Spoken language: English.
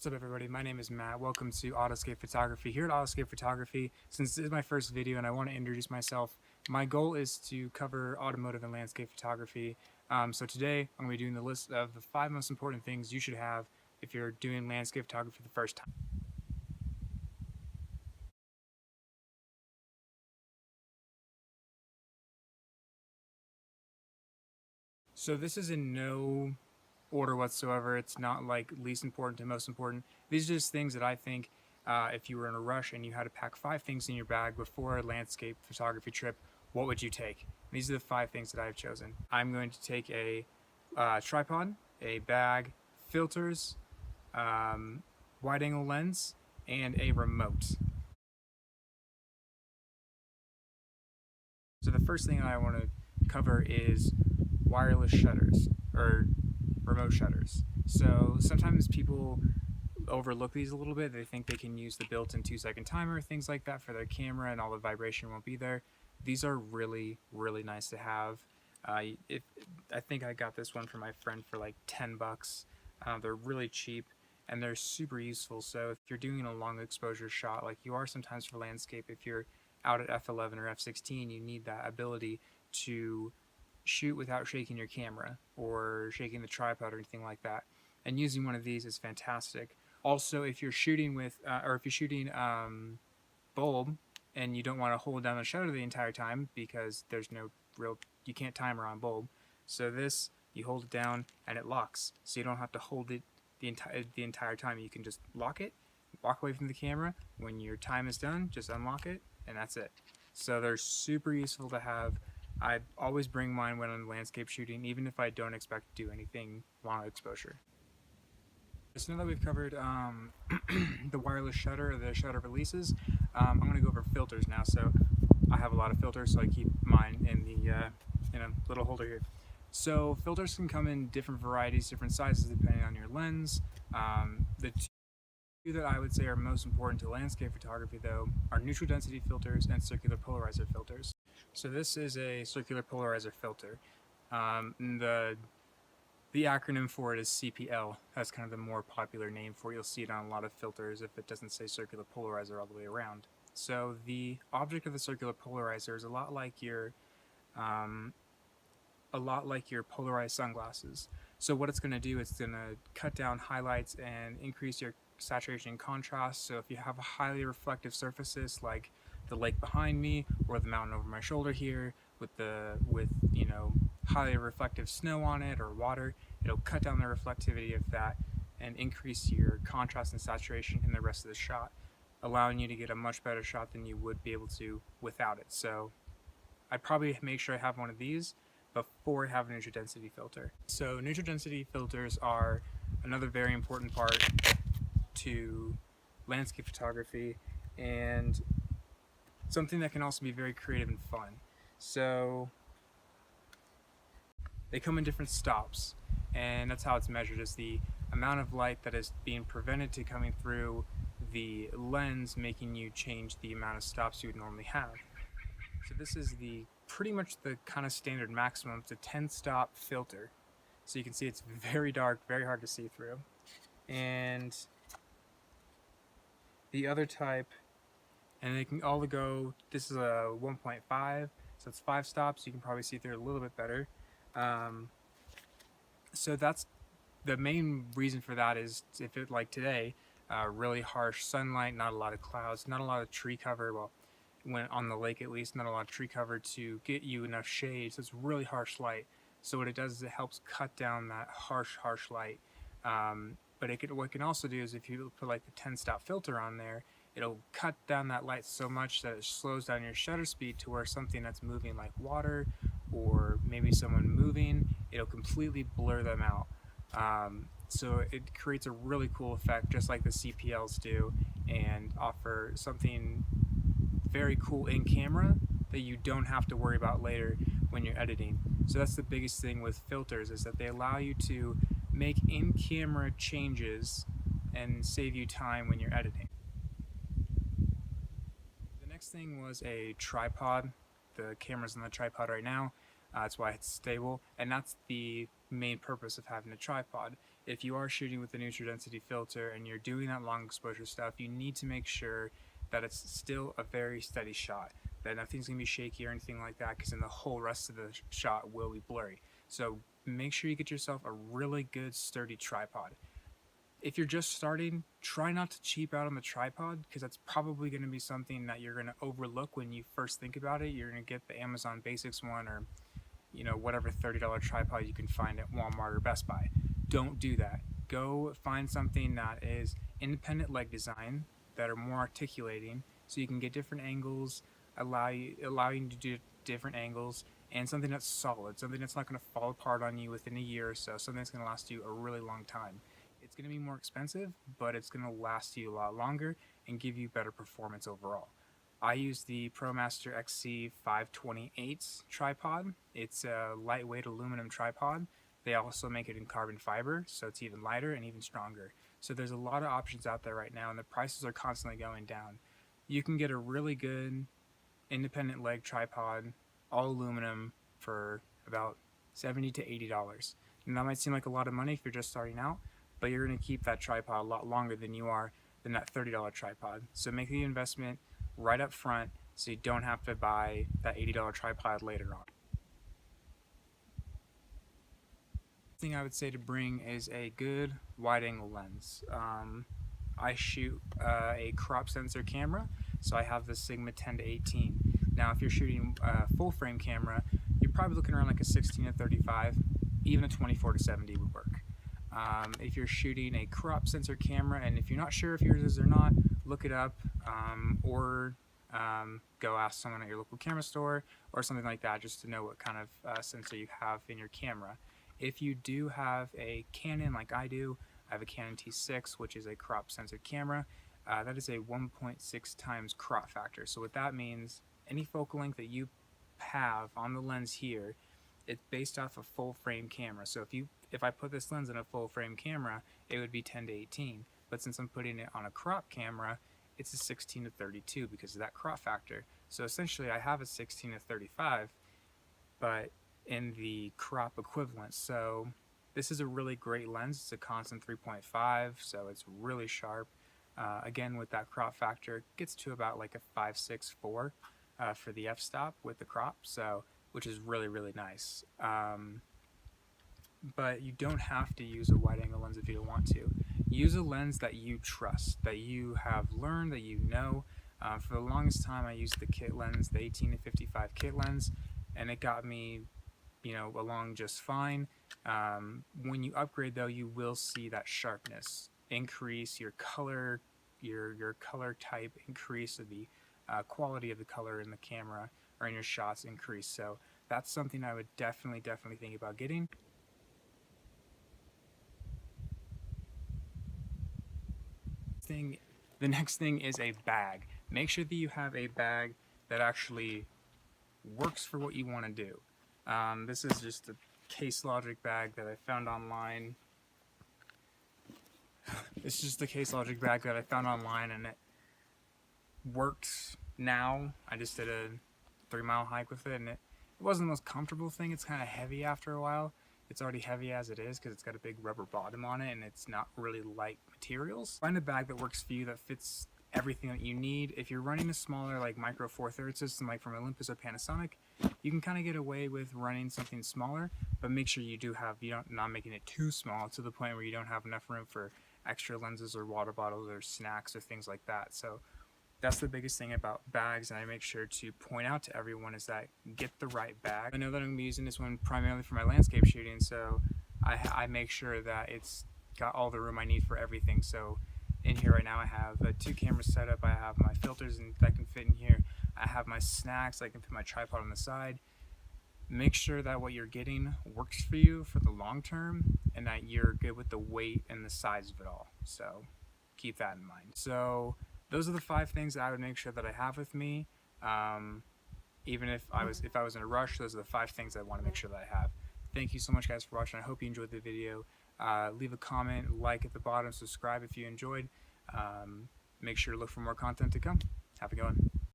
What's up everybody, my name is Matt. Welcome to Autoscape Photography. Here at Autoscape Photography, since this is my first video and I want to introduce myself, my goal is to cover automotive and landscape photography. So today I'm going to be doing the list of the 5 most important things you should have if you're doing landscape photography for the first time. So this is in no order whatsoever. It's not like least important to most important. These are just things that I think if you were in a rush and you had to pack 5 things in your bag before a landscape photography trip, what would you take? And these are the 5 things that I've chosen. I'm going to take a tripod, a bag, filters, wide angle lens, and a remote. So the first thing I want to cover is wireless shutters or remote shutters. So sometimes people overlook these a little bit. They think they can use the built-in 2-second timer, things like that for their camera, and all the vibration won't be there. These are really, really nice to have. I think I got this one from my friend for like 10 bucks. They're really cheap and they're super useful. So if you're doing a long exposure shot, like you are sometimes for landscape, if you're out at f11 or f16, you need that ability to shoot without shaking your camera or shaking the tripod or anything like that. And using one of these is fantastic. Also, if you're shooting with, or if you're shooting bulb and you don't want to hold down the shutter the entire time because there's no real, you can't timer on bulb. So this, you hold it down and it locks. So you don't have to hold it the entire time. You can just lock it, walk away from the camera. When your time is done, just unlock it, and that's it. So they're super useful to have. I always bring mine when I'm landscape shooting, even if I don't expect to do anything long exposure. So now that we've covered the wireless shutter, or the shutter releases, I'm going to go over filters now. So I have a lot of filters, so I keep mine in a little holder here. So filters can come in different varieties, different sizes, depending on your lens. The two that I would say are most important to landscape photography, though, are neutral density filters and circular polarizer filters. So this is a circular polarizer filter. The acronym for it is CPL. That's kind of the more popular name for it. You'll see it on a lot of filters if it doesn't say circular polarizer all the way around. So the object of the circular polarizer is a lot like your polarized sunglasses. So what it's going to do, it's going to cut down highlights and increase your saturation and contrast. So if you have highly reflective surfaces like the lake behind me or the mountain over my shoulder here with highly reflective snow on it or water, it'll cut down the reflectivity of that and increase your contrast and saturation in the rest of the shot, allowing you to get a much better shot than you would be able to without it. So I'd probably make sure I have one of these before I have a neutral density filter. So neutral density filters are another very important part to landscape photography and something that can also be very creative and fun. So they come in different stops, and that's how it's measured, is the amount of light that is being prevented to coming through the lens, making you change the amount of stops you would normally have. So this is pretty much the kind of standard maximum. It's a 10-stop filter. So you can see it's very dark, very hard to see through. And the other type, and they can all go, this is a 1.5, so it's 5 stops. You can probably see through it a little bit better. So that's the main reason for that, is if it, like today, really harsh sunlight, not a lot of clouds, not a lot of tree cover, well, when on the lake at least, not a lot of tree cover to get you enough shade, so it's really harsh light. So what it does is it helps cut down that harsh light. But what it can also do is if you put like the 10-stop filter on there, it'll cut down that light so much that it slows down your shutter speed to where something that's moving like water or maybe someone moving, it'll completely blur them out. So it creates a really cool effect, just like the CPLs do, and offer something very cool in camera that you don't have to worry about later when you're editing. So that's the biggest thing with filters, is that they allow you to make in-camera changes and save you time when you're editing. The next thing was a tripod. The camera's on the tripod right now. That's why it's stable, and that's the main purpose of having a tripod. if you are shooting with the neutral density filter and you're doing that long exposure stuff, you need to make sure that it's still a very steady shot, that nothing's going to be shaky or anything like that, because then the whole rest of the shot will be blurry. So make sure you get yourself a really good sturdy tripod. If you're just starting, try not to cheap out on the tripod, because that's probably going to be something that you're going to overlook when you first think about it. You're going to get the Amazon Basics one, or whatever $30 tripod you can find at Walmart or Best Buy. Don't do that. Go find something that is independent leg design, that are more articulating, so you can get different angles, allowing you to do different angles, and something that's solid, something that's not going to fall apart on you within a year or so, something that's going to last you a really long time. It's going to be more expensive, but it's going to last you a lot longer and give you better performance overall. I use the ProMaster XC528 tripod. It's a lightweight aluminum tripod. They also make it in carbon fiber, so it's even lighter and even stronger. So there's a lot of options out there right now, and the prices are constantly going down. You can get a really good independent leg tripod, all aluminum, for about $70 to $80. And that might seem like a lot of money if you're just starting out, but you're going to keep that tripod a lot longer than that $30 tripod. So make the investment right up front so you don't have to buy that $80 tripod later on. Thing I would say to bring is a good wide angle lens. I shoot a crop sensor camera, so I have the Sigma 10 to 18. Now if you're shooting a full frame camera, you're probably looking around like a 16 to 35, even a 24 to 70 would work. If you're shooting a crop sensor camera, and if you're not sure if yours is or not, look it up, or go ask someone at your local camera store or something like that, just to know what kind of sensor you have in your camera. If you do have a Canon like I do, I have a Canon T6, which is a crop sensor camera. That is a 1.6 times crop factor. So what that means, any focal length that you have on the lens here, it's based off a full frame camera. So if I put this lens in a full frame camera, it would be 10 to 18. But since I'm putting it on a crop camera, it's a 16 to 32 because of that crop factor. So essentially I have a 16 to 35, but in the crop equivalent. So this is a really great lens. It's a constant 3.5, so it's really sharp. Again, with that crop factor, it gets to about like a 5.64 for the f-stop with the crop, so which is really, really nice. But you don't have to use a wide angle lens if you don't want to. Use a lens that you trust, that you have learned, that you know. For the longest time I used the kit lens, the 18 to 55 kit lens, and it got me along just fine. When you upgrade though, you will see that sharpness increase, your color type increase, of the quality of the color in the camera or in your shots increase. So that's something I would definitely think about getting. The next thing is a bag. Make sure that you have a bag that actually works for what you want to do. This is just a Case Logic bag that I found online. It's just a Case Logic bag that I found online, and it works now. I just did a 3-mile hike with it, and it wasn't the most comfortable thing. It's kind of heavy after a while. It's already heavy as it is because it's got a big rubber bottom on it, and it's not really light materials. Find a bag that works for you, that fits everything that you need. If you're running a smaller like Micro Four Thirds system like from Olympus or Panasonic, you can kind of get away with running something smaller, but make sure you're not making it too small to the point where you don't have enough room for extra lenses or water bottles or snacks or things like that. So that's the biggest thing about bags, and I make sure to point out to everyone, is that get the right bag. I know that I'm going to be using this one primarily for my landscape shooting, so I make sure that it's got all the room I need for everything. So in here right now I have 2 cameras set up, I have my filters that can fit in here, I have my snacks, I can put my tripod on the side. Make sure that what you're getting works for you for the long term, and that you're good with the weight and the size of it all. So keep that in mind. So those are the 5 things that I would make sure that I have with me. Even if I was in a rush, those are the 5 things I want to make sure that I have. Thank you so much, guys, for watching. I hope you enjoyed the video. Leave a comment, like at the bottom, subscribe if you enjoyed. Make sure to look for more content to come. Have a good one.